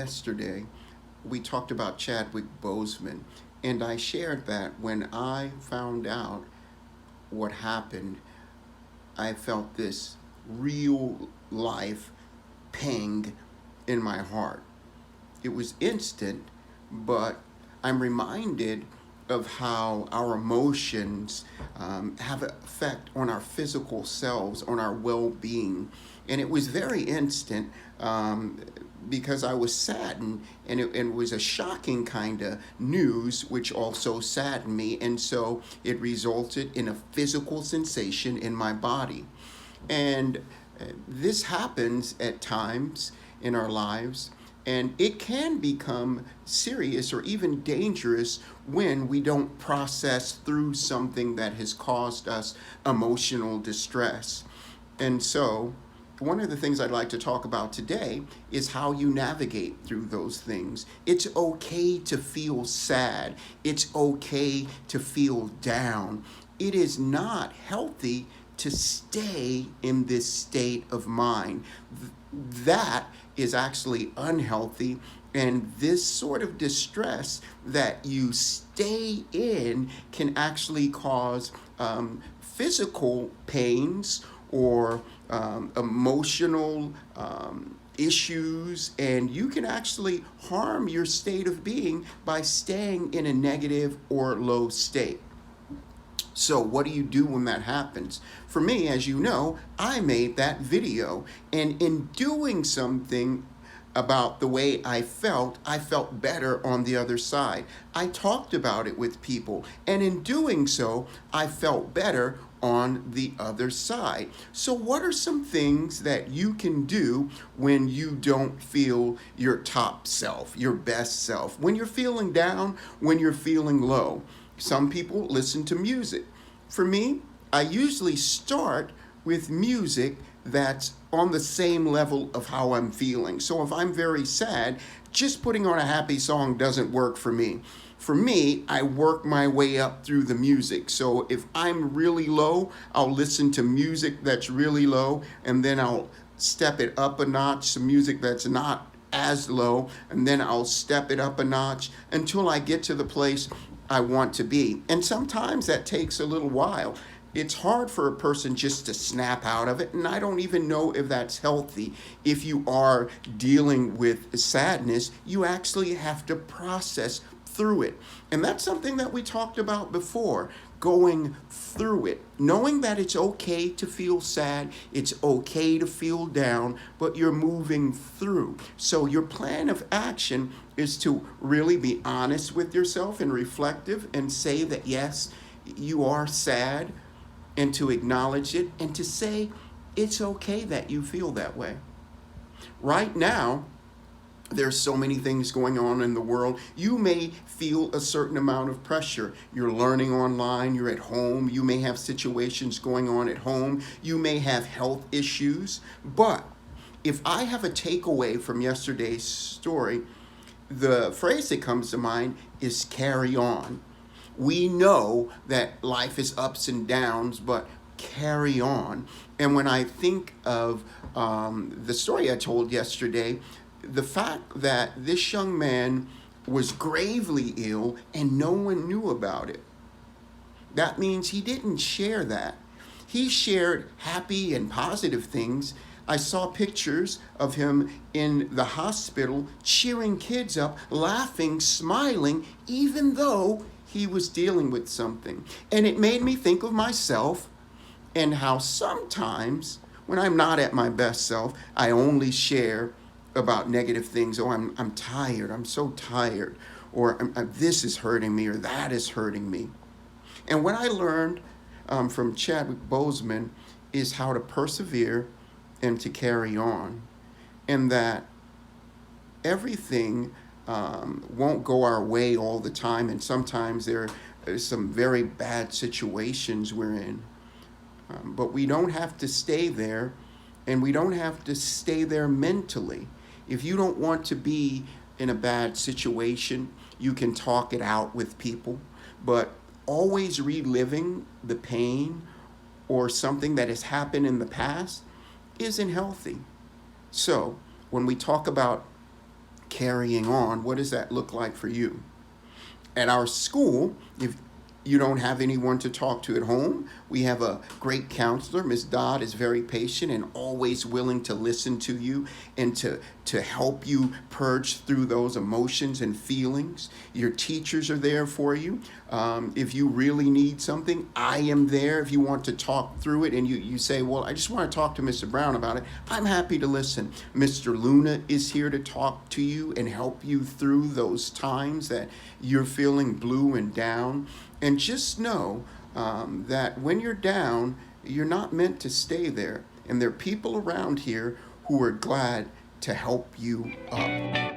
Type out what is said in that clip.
yesterday, we talked about Chadwick Boseman, and I shared that when I found out what happened, I felt this real life pang in my heart. It was instant, but I'm reminded of how our emotions have an effect on our physical selves, on our well being. And it was very instant because I was saddened, and it was a shocking kind of news, which also saddened me. And so it resulted in a physical sensation in my body. And this happens at times in our lives, and it can become serious or even dangerous when we don't process through something that has caused us emotional distress. And so, one of the things I'd like to talk about today is how you navigate through those things. It's okay to feel sad. It's okay to feel down. It is not healthy to stay in this state of mind. That is actually unhealthy, and this sort of distress that you stay in can actually cause physical pains or emotional issues, and you can actually harm your state of being by staying in a negative or low state. So what do you do when that happens? For me, as you know, I made that video, and in doing something about the way I felt better on the other side. I talked about it with people, and in doing so, I felt better on the other side. So what are some things that you can do when you don't feel your top self, your best self, when you're feeling down, when you're feeling low? Some people listen to music. For me, I usually start with music that's on the same level of how I'm feeling. So if I'm very sad, just putting on a happy song doesn't work for me. For me, I work my way up through the music. So if I'm really low, I'll listen to music that's really low, and then I'll step it up a notch to music that's not as low, and then I'll step it up a notch until I get to the place I want to be. And sometimes that takes a little while. It's hard for a person just to snap out of it, and I don't even know if that's healthy. If you are dealing with sadness, you actually have to process through it. And that's something that we talked about before, going through it, knowing that it's okay to feel sad, it's okay to feel down, but you're moving through. So your plan of action is to really be honest with yourself and reflective and say that yes, you are sad, and to acknowledge it and to say it's okay that you feel that way. Right now, there's so many things going on in the world. You may feel a certain amount of pressure. You're learning online, you're at home, you may have situations going on at home, you may have health issues. But if I have a takeaway from yesterday's story, the phrase that comes to mind is carry on. We know that life is ups and downs, but carry on. And when I think of the story I told yesterday, the fact that this young man was gravely ill and no one knew about it, that means he didn't share that. He shared happy and positive things. I saw pictures of him in the hospital cheering kids up, laughing, smiling, even though he was dealing with something. And it made me think of myself and how sometimes when I'm not at my best self, I only share about negative things. Oh, I'm tired. I'm so tired. Or this is hurting me, or that is hurting me. And what I learned from Chadwick Boseman is how to persevere and to carry on. And that everything won't go our way all the time, and sometimes there are some very bad situations we're in. But we don't have to stay there, and we don't have to stay there mentally. If you don't want to be in a bad situation, you can talk it out with people, but always reliving the pain or something that has happened in the past isn't healthy. So when we talk about carrying on, what does that look like for you? At our school, if you don't have anyone to talk to at home, we have a great counselor. Ms. Dodd is very patient and always willing to listen to you and to help you purge through those emotions and feelings. Your teachers are there for you. If you really need something, I am there. If you want to talk through it and you say, well, I just want to talk to Mr. Brown about it, I'm happy to listen. Mr. Luna is here to talk to you and help you through those times that you're feeling blue and down. And just know that when you're down, you're not meant to stay there. And there are people around here who are glad to help you up.